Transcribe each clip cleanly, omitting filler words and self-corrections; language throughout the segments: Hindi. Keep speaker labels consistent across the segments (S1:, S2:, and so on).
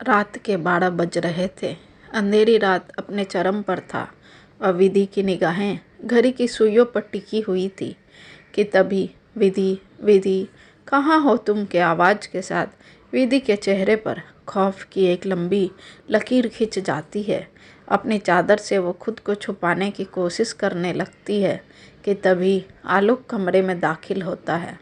S1: रात के 12 बज रहे थे। अंधेरी रात अपने चरम पर था और विधि की निगाहें घड़ी की सुइयों पर टिकी हुई थी कि तभी विधि विधि कहाँ हो तुम के आवाज़ के साथ विधि के चेहरे पर खौफ की एक लंबी लकीर खिंच जाती है। अपनी चादर से वो खुद को छुपाने की कोशिश करने लगती है कि तभी आलोक कमरे में दाखिल होता है।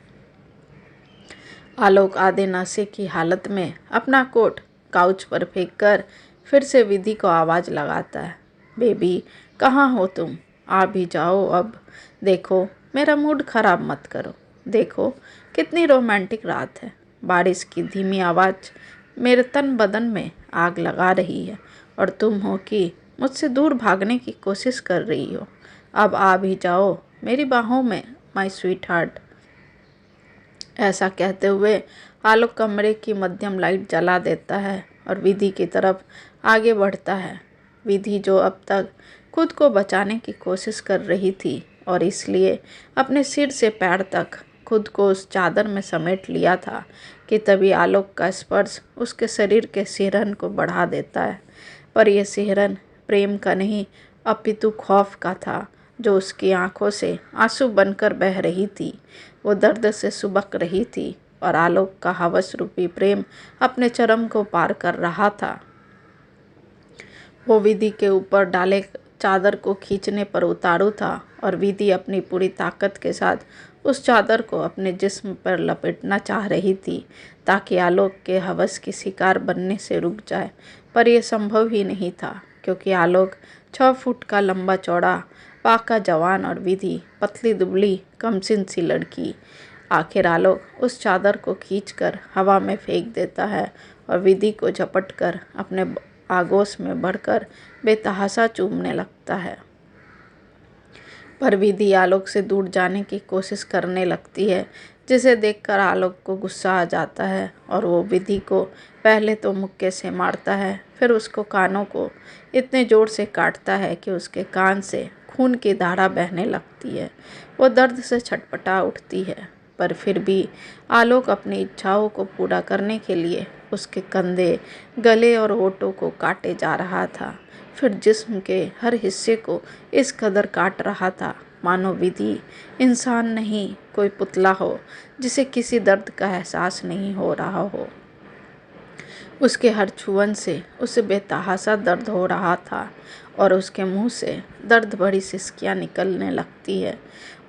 S1: आलोक आधे नशे की हालत में अपना कोट काउच पर फेंक कर फिर से विधि को आवाज़ लगाता है। बेबी कहाँ हो तुम? आ भी जाओ अब। देखो मेरा मूड ख़राब मत करो। देखो कितनी रोमांटिक रात है। बारिश की धीमी आवाज़ मेरे तन बदन में आग लगा रही है और तुम हो कि मुझसे दूर भागने की कोशिश कर रही हो। अब आ भी जाओ मेरी बाहों में माय स्वीट हार्ट। ऐसा कहते हुए आलोक कमरे की मध्यम लाइट जला देता है और विधि की तरफ आगे बढ़ता है। विधि जो अब तक खुद को बचाने की कोशिश कर रही थी और इसलिए अपने सिर से पैर तक खुद को उस चादर में समेट लिया था कि तभी आलोक का स्पर्श उसके शरीर के सिहरन को बढ़ा देता है। पर यह सिहरन प्रेम का नहीं अपितु खौफ का था, जो उसकी आंखों से आंसू बनकर बह रही थी। वो दर्द से सुबक रही थी और आलोक का हवस रूपी प्रेम अपने चरम को पार कर रहा था। वो विधि के ऊपर डाले चादर को खींचने पर उतारू था और विधि अपनी पूरी ताकत के साथ उस चादर को अपने जिस्म पर लपेटना चाह रही थी ताकि आलोक के हवस की शिकार बनने से रुक जाए। पर यह संभव ही नहीं था क्योंकि आलोक 6 फुट का लंबा चौड़ा पाका जवान और विधि पतली दुबली कमसिन सी लड़की। आखिर आलोक उस चादर को खींचकर हवा में फेंक देता है और विधि को झपट कर अपने आगोश में बढ़कर बेतहाशा चूमने लगता है। पर विधि आलोक से दूर जाने की कोशिश करने लगती है, जिसे देखकर आलोक को गुस्सा आ जाता है और वो विधि को पहले तो मुक्के से मारता है, फिर उसको कानों को इतने ज़ोर से काटता है कि उसके कान से खून की धारा बहने लगती है। वो दर्द से छटपटा उठती है, पर फिर भी आलोक अपनी इच्छाओं को पूरा करने के लिए उसके कंधे, गले और होठों को काटे जा रहा था। फिर जिस्म के हर हिस्से को इस कदर काट रहा था मानो विधि इंसान नहीं कोई पुतला हो जिसे किसी दर्द का एहसास नहीं हो रहा हो। उसके हर छुअन से उसे बेतहाशा दर्द हो रहा था और उसके मुंह से दर्द भरी सिसकियां निकलने लगती है।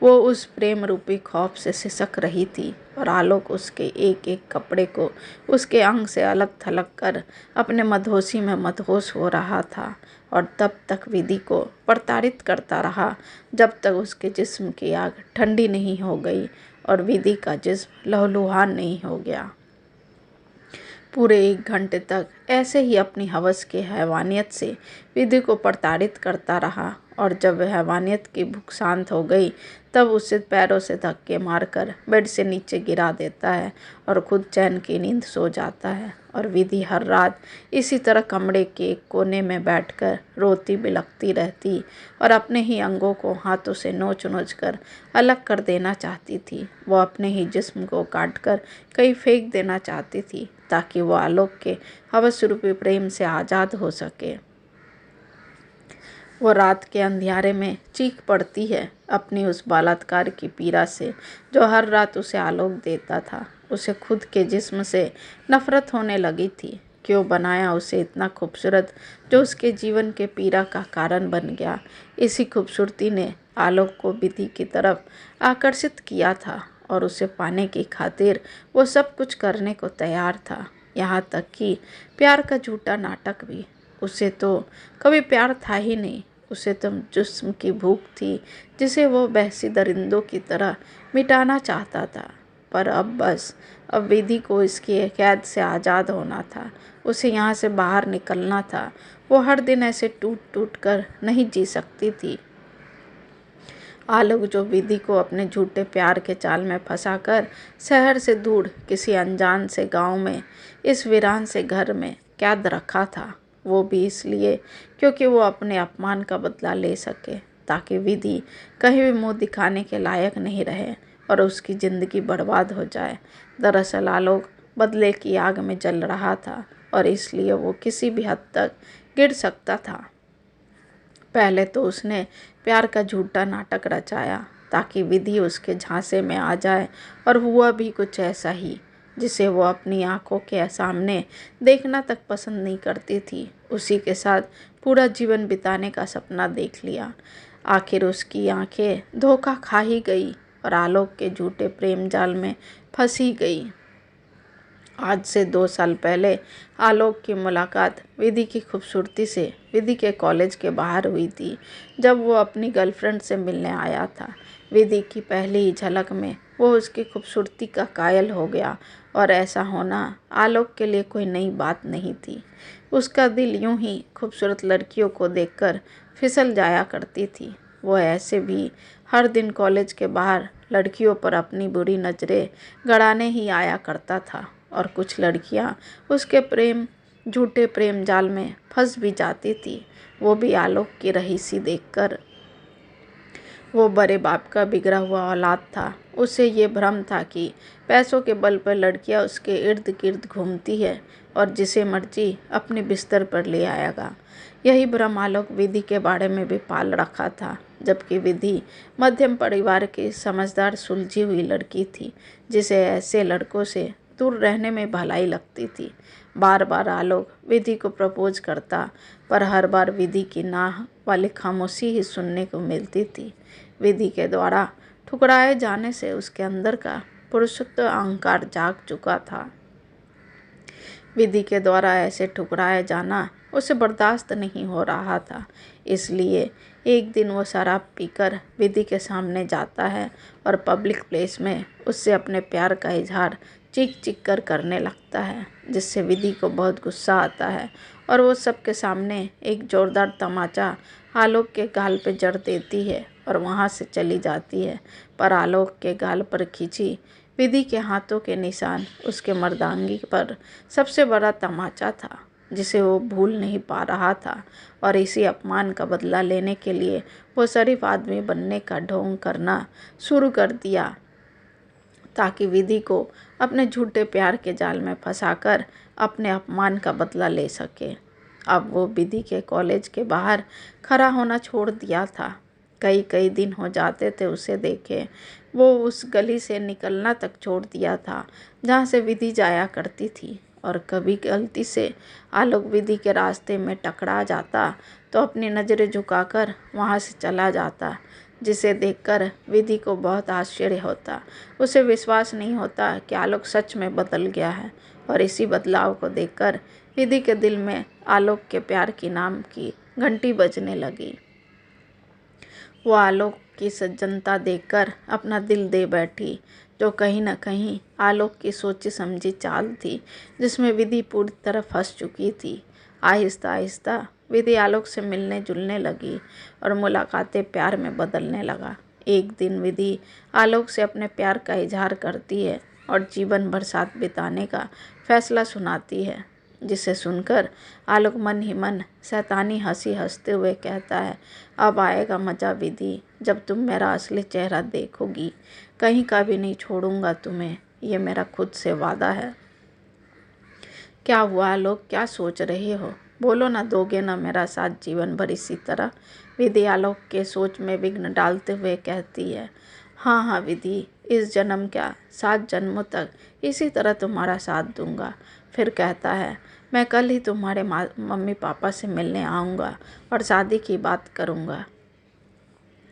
S1: वो उस प्रेम रूपी खौफ से सिसक रही थी और आलोक उसके एक एक कपड़े को उसके अंग से अलग थलग कर अपने मदहोशी में मदहोश हो रहा था और तब तक विधि को प्रताड़ित करता रहा जब तक उसके जिस्म की आग ठंडी नहीं हो गई और विधि का जिस्म लहूलुहान नहीं हो गया। पूरे 1 घंटे तक ऐसे ही अपनी हवस की हैवानियत से विधि को प्रताड़ित करता रहा और जब वह हैवानियत की भूख शांत हो गई तब उसे पैरों से धक्के मारकर बेड से नीचे गिरा देता है और खुद चैन की नींद सो जाता है। और विधि हर रात इसी तरह कमरे के एक कोने में बैठकर रोती बिलखती रहती और अपने ही अंगों को हाथों से नोच नोच कर अलग कर देना चाहती थी। वो अपने ही जिस्म को काट कर कहीं फेंक देना चाहती थी ताकि वो आलोक के हवस रूपी प्रेम से आज़ाद हो सके। वो रात के अंधियारे में चीख पड़ती है अपनी उस बलात्कार की पीड़ा से जो हर रात उसे आलोक देता था। उसे खुद के जिस्म से नफरत होने लगी थी। क्यों बनाया उसे इतना खूबसूरत जो उसके जीवन के पीड़ा का कारण बन गया। इसी खूबसूरती ने आलोक को विधि की तरफ आकर्षित किया था और उसे पाने की खातिर वो सब कुछ करने को तैयार था, यहाँ तक कि प्यार का झूठा नाटक भी। उसे तो कभी प्यार था ही नहीं, उसे तो जिस्म की भूख थी जिसे वो बहसी दरिंदों की तरह मिटाना चाहता था। पर अब विधि को इसकी कैद से आज़ाद होना था, उसे यहाँ से बाहर निकलना था। वो हर दिन ऐसे टूट टूट कर नहीं जी सकती थी। आलोक जो विधि को अपने झूठे प्यार के जाल में फंसाकर शहर से दूर किसी अनजान से गांव में इस वीरान से घर में कैद रखा था, वो भी इसलिए क्योंकि वो अपने अपमान का बदला ले सके ताकि विधि कहीं भी मुंह दिखाने के लायक नहीं रहे और उसकी ज़िंदगी बर्बाद हो जाए। दरअसल आलोक बदले की आग में जल रहा था और इसलिए वो किसी भी हद तक गिर सकता था। पहले तो उसने प्यार का झूठा नाटक रचाया ताकि विधि उसके झांसे में आ जाए, और हुआ भी कुछ ऐसा ही जिसे वो अपनी आंखों के सामने देखना तक पसंद नहीं करती थी। उसी के साथ पूरा जीवन बिताने का सपना देख लिया। आखिर उसकी आंखें धोखा खा ही गई और आलोक के झूठे प्रेम जाल में फंस ही गई। आज से 2 साल पहले आलोक की मुलाकात विधि की खूबसूरती से विधि के कॉलेज के बाहर हुई थी, जब वो अपनी गर्लफ्रेंड से मिलने आया था। विधि की पहली ही झलक में वो उसकी खूबसूरती का कायल हो गया, और ऐसा होना आलोक के लिए कोई नई बात नहीं थी। उसका दिल यूं ही खूबसूरत लड़कियों को देखकर फिसल जाया करती थी। वो ऐसे भी हर दिन कॉलेज के बाहर लड़कियों पर अपनी बुरी नज़रें गड़ाने ही आया करता था, और कुछ लड़कियां उसके झूठे प्रेम जाल में फंस भी जाती थी। वो भी आलोक की रहीसी देखकर। वो बड़े बाप का बिगड़ा हुआ औलाद था। उसे ये भ्रम था कि पैसों के बल पर लड़कियां उसके इर्द गिर्द घूमती है और जिसे मर्जी अपने बिस्तर पर ले आएगा। यही भ्रम आलोक विधि के बारे में भी पाल रखा था, जबकि विधि मध्यम परिवार की समझदार सुलझी हुई लड़की थी, जिसे ऐसे लड़कों से दूर रहने में भलाई लगती थी। बार बार आलोक विधि को प्रपोज करता, पर हर बार विधि की नाह वाली खामोशी ही सुनने को मिलती थी। विधि के द्वारा ठुकराए जाने से उसके अंदर का पुरुषत्व अहंकार जाग चुका था। विधि के द्वारा ऐसे ठुकराया जाना उसे बर्दाश्त नहीं हो रहा था। इसलिए एक दिन वो शराब पीकर विधि के सामने जाता है और पब्लिक प्लेस में उससे अपने प्यार का इजहार चीख चीख कर करने लगता है, जिससे विधि को बहुत गुस्सा आता है और वो सबके सामने एक जोरदार तमाचा आलोक के गाल पे जड़ देती है और वहाँ से चली जाती है। पर आलोक के गाल पर खींची विधि के हाथों के निशान उसके मर्दांगी पर सबसे बड़ा तमाचा था, जिसे वो भूल नहीं पा रहा था। और इसी अपमान का बदला लेने के लिए वो शरीफ आदमी बनने का ढोंग करना शुरू कर दिया, ताकि विधि को अपने झूठे प्यार के जाल में फंसाकर अपने अपमान का बदला ले सके। अब वो विधि के कॉलेज के बाहर खड़ा होना छोड़ दिया था। कई कई दिन हो जाते थे उसे देखे। वो उस गली से निकलना तक छोड़ दिया था जहाँ से विधि जाया करती थी, और कभी गलती से आलोक विधि के रास्ते में टकरा जाता तो अपनी नज़रें झुकाकर वहाँ से चला जाता, जिसे देखकर विधि को बहुत आश्चर्य होता। उसे विश्वास नहीं होता कि आलोक सच में बदल गया है, और इसी बदलाव को देखकर विधि के दिल में आलोक के प्यार की नाम की घंटी बजने लगी। वो आलोक की सज्जनता देखकर अपना दिल दे बैठी, जो कहीं न कहीं आलोक की सोची समझी चाल थी, जिसमें विधि पूरी तरह फंस चुकी थी। आहिस्ता आहिस्ता विधि आलोक से मिलने जुलने लगी और मुलाकातें प्यार में बदलने लगा। एक दिन विधि आलोक से अपने प्यार का इजहार करती है और जीवन भर साथ बिताने का फैसला सुनाती है, जिसे सुनकर आलोक मन ही मन शैतानी हंसी हंसते हुए कहता है, अब आएगा मज़ा विधि, जब तुम मेरा असली चेहरा देखोगी। कहीं का भी नहीं छोड़ूंगा तुम्हें, ये मेरा खुद से वादा है। क्या हुआ आलोक, क्या सोच रहे हो? बोलो ना, दोगे ना मेरा साथ जीवन भर इसी तरह? विधि आलोक के सोच में विघ्न डालते हुए कहती है, हाँ हाँ विधि, इस जन्म क्या 7 जन्मों तक इसी तरह तुम्हारा साथ दूंगा। फिर कहता है, मैं कल ही तुम्हारे मम्मी पापा से मिलने आऊँगा और शादी की बात करूँगा।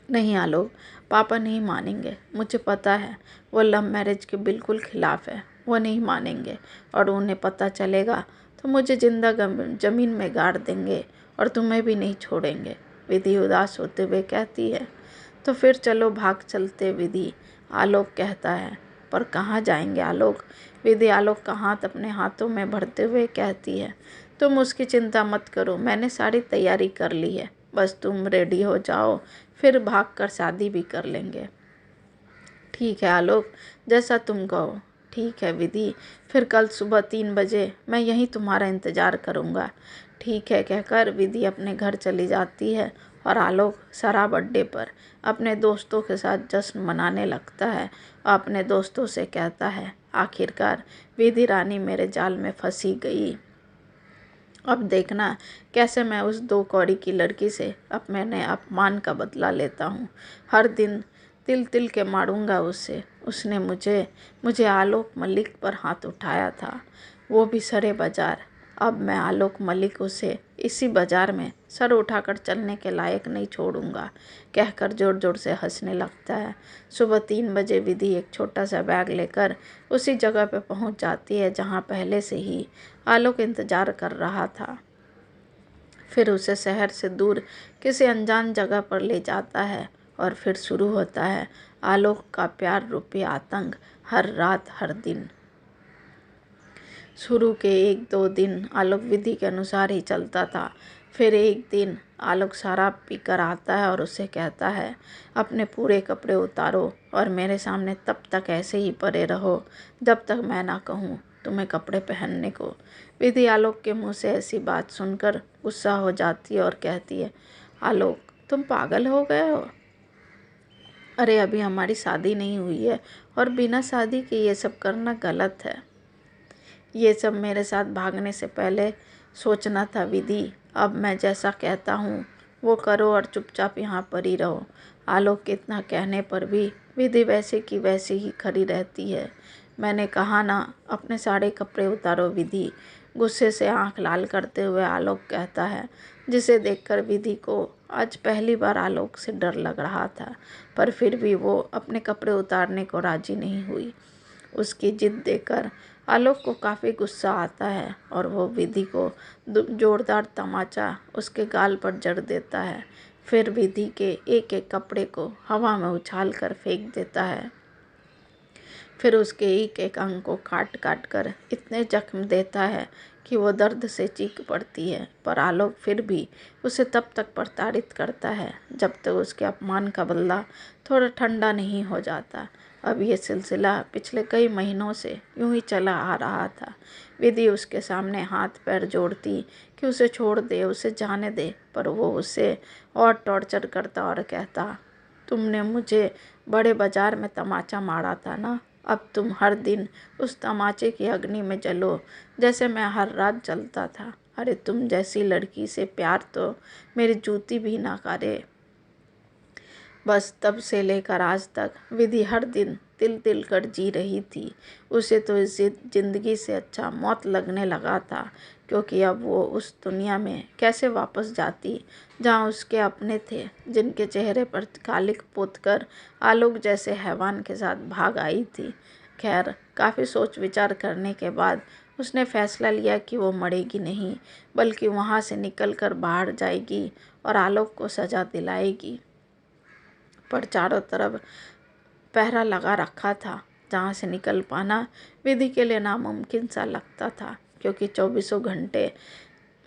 S1: नहीं आलोक, पापा नहीं मानेंगे। मुझे पता है वो लव मैरिज के बिल्कुल खिलाफ है। वो नहीं मानेंगे, और उन्हें पता चलेगा तो मुझे जिंदा ज़मीन में गाड़ देंगे और तुम्हें भी नहीं छोड़ेंगे। विधि उदास होते हुए कहती है, तो फिर चलो भाग चलते विधि, आलोक कहता है। पर कहाँ जाएंगे आलोक? विधि आलोक का हाथ अपने हाथों में भरते हुए कहती है, तुम उसकी चिंता मत करो, मैंने सारी तैयारी कर ली है, बस तुम रेडी हो जाओ, फिर भाग कर शादी भी कर लेंगे। ठीक है आलोक, जैसा तुम कहो। ठीक है विधि, फिर कल सुबह 3 बजे मैं यहीं तुम्हारा इंतज़ार करूँगा। ठीक है कहकर विधि अपने घर चली जाती है और आलोक शराब अड्डे पर अपने दोस्तों के साथ जश्न मनाने लगता है और अपने दोस्तों से कहता है, आखिरकार विधि रानी मेरे जाल में फंसी गई। अब देखना कैसे मैं उस 2 कौड़ी की लड़की से मैंने अपमान का बदला लेता हूँ। हर दिन तिल तिल के मारूंगा उसे। उसने मुझे आलोक मलिक पर हाथ उठाया था, वो भी सरे बाजार। अब मैं आलोक मलिक उसे इसी बाजार में सर उठाकर चलने के लायक नहीं छोड़ूंगा, कहकर जोर जोर से हंसने लगता है। सुबह 3 बजे विधि एक छोटा सा बैग लेकर उसी जगह पर पहुंच जाती है जहां पहले से ही आलोक इंतजार कर रहा था। फिर उसे शहर से दूर किसी अनजान जगह पर ले जाता है और फिर शुरू होता है आलोक का प्यार रूपी आतंक। हर रात हर दिन। शुरू के 1-2 दिन आलोक विधि के अनुसार ही चलता था। फिर एक दिन आलोक शराब पीकर आता है और उसे कहता है, अपने पूरे कपड़े उतारो और मेरे सामने तब तक ऐसे ही पड़े रहो जब तक मैं ना कहूँ तुम्हें कपड़े पहनने को। विधि आलोक के मुंह से ऐसी बात सुनकर गुस्सा हो जाती है और कहती है, आलोक तुम पागल हो गए हो? अरे अभी हमारी शादी नहीं हुई है और बिना शादी के ये सब करना गलत है। ये सब मेरे साथ भागने से पहले सोचना था विधि। अब मैं जैसा कहता हूँ वो करो और चुपचाप यहाँ पर ही रहो। आलोक के इतना कहने पर भी विधि वैसे की वैसे ही खड़ी रहती है। मैंने कहा ना, अपने सारे कपड़े उतारो विधि, गुस्से से आंख लाल करते हुए आलोक कहता है, जिसे देखकर विधि को आज पहली बार आलोक से डर लग रहा था, पर फिर भी वो अपने कपड़े उतारने को राजी नहीं हुई। उसकी जिद देखकर आलोक को काफ़ी गुस्सा आता है और वो विधि को जोरदार तमाचा उसके गाल पर जड़ देता है। फिर विधि के एक एक कपड़े को हवा में उछाल कर फेंक देता है। फिर उसके एक एक अंग को काट काट कर इतने जख्म देता है कि वो दर्द से चीख पड़ती है, पर आलोक फिर भी उसे तब तक प्रताड़ित करता है जब तक उसके अपमान का बदला थोड़ा ठंडा नहीं हो जाता। अब ये सिलसिला पिछले कई महीनों से यूं ही चला आ रहा था। विधि उसके सामने हाथ पैर जोड़ती कि उसे छोड़ दे, उसे जाने दे, पर वो उसे और टॉर्चर करता और कहता, तुमने मुझे बड़े बाजार में तमाचा मारा था ना, अब तुम हर दिन उस तमाचे की अग्नि में जलो जैसे मैं हर रात जलता था। अरे तुम जैसी लड़की से प्यार तो मेरी जूती भी ना करे। बस तब से लेकर आज तक विधि हर दिन तिल तिल कर जी रही थी। उसे तो इस जिंदगी से अच्छा मौत लगने लगा था, क्योंकि अब वो उस दुनिया में कैसे वापस जाती जहाँ उसके अपने थे, जिनके चेहरे पर कालिक पोतकर आलोक जैसे हैवान के साथ भाग आई थी। खैर, काफ़ी सोच विचार करने के बाद उसने फैसला लिया कि वो मरेगी नहीं, बल्कि वहाँ से निकलकर बाहर जाएगी और आलोक को सज़ा दिलाएगी। पर चारों तरफ पहरा लगा रखा था, जहाँ से निकल पाना विधि के लिए नामुमकिन सा लगता था, क्योंकि 24 घंटे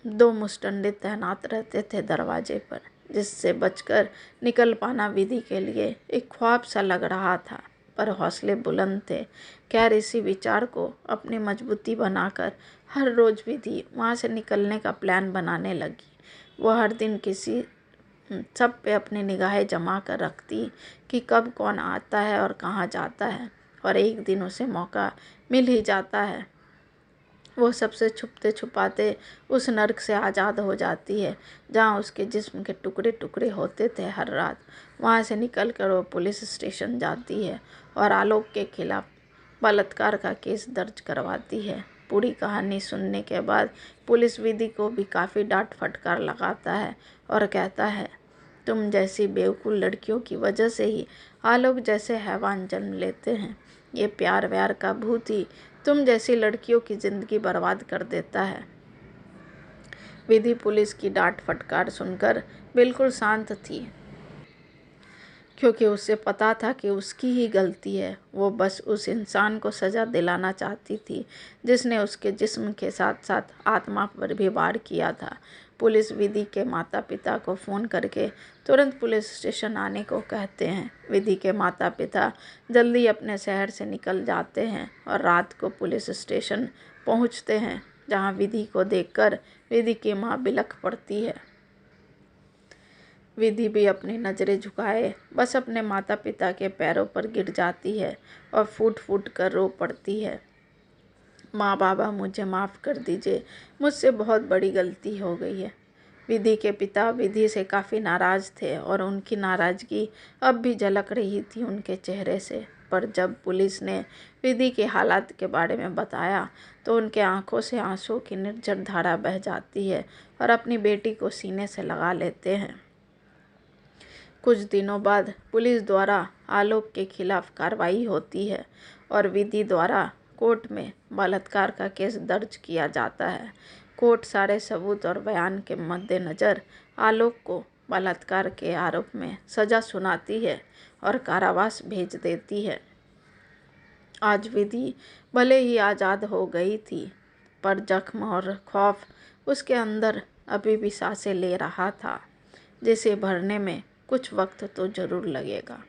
S1: 2 मुस्टंडे तैनात रहते थे दरवाजे पर, जिससे बचकर निकल पाना विधि के लिए एक ख्वाब सा लग रहा था। पर हौसले बुलंद थे। खैर, इसी विचार को अपनी मजबूती बनाकर हर रोज़ विधि वहाँ से निकलने का प्लान बनाने लगी। वह हर दिन किसी सब पे अपनी निगाहें जमा कर रखती कि कब कौन आता है और कहाँ जाता है, और एक दिन उसे मौका मिल ही जाता है। वो सबसे छुपते छुपाते उस नर्क से आज़ाद हो जाती है जहाँ उसके जिस्म के टुकड़े टुकड़े होते थे हर रात। वहाँ से निकलकर वो पुलिस स्टेशन जाती है और आलोक के खिलाफ बलात्कार का केस दर्ज करवाती है। पूरी कहानी सुनने के बाद पुलिस विधि को भी काफ़ी डांट फटकार लगाता है और कहता है, तुम जैसी बेवकूफ़ लड़कियों की वजह से ही आलोक जैसे हैवान जन्म लेते हैं। ये प्यार व्यार का भूत ही तुम जैसी लड़कियों की ज़िंदगी बर्बाद कर देता है। विधि पुलिस की डांट फटकार सुनकर बिल्कुल शांत थी, क्योंकि उसे पता था कि उसकी ही गलती है। वो बस उस इंसान को सज़ा दिलाना चाहती थी जिसने उसके जिस्म के साथ साथ आत्मा पर भी वार किया था। पुलिस विधि के माता पिता को फ़ोन करके तुरंत पुलिस स्टेशन आने को कहते हैं। विधि के माता पिता जल्दी अपने शहर से निकल जाते हैं और रात को पुलिस स्टेशन पहुंचते हैं, जहां विधि को देखकर विधि की मां बिलख पड़ती है। विधि भी अपनी नज़रें झुकाए बस अपने माता पिता के पैरों पर गिर जाती है और फूट फूट कर रो पड़ती है। माँ बाबा, मुझे माफ़ कर दीजिए, मुझसे बहुत बड़ी गलती हो गई है। विधि के पिता विधि से काफ़ी नाराज़ थे और उनकी नाराज़गी अब भी झलक रही थी उनके चेहरे से। पर जब पुलिस ने विधि के हालात के बारे में बताया तो उनके आंखों से आंसू की निर्झर धारा बह जाती है और अपनी बेटी को सीने से लगा लेते हैं। कुछ दिनों बाद पुलिस द्वारा आलोक के खिलाफ कार्रवाई होती है और विधि द्वारा कोर्ट में बलात्कार का केस दर्ज किया जाता है। कोर्ट सारे सबूत और बयान के मद्देनज़र आलोक को बलात्कार के आरोप में सज़ा सुनाती है और कारावास भेज देती है। आज विधि भले ही आज़ाद हो गई थी, पर जख्म और खौफ उसके अंदर अभी भी सांसें ले रहा था, जिसे भरने में कुछ वक्त तो ज़रूर लगेगा।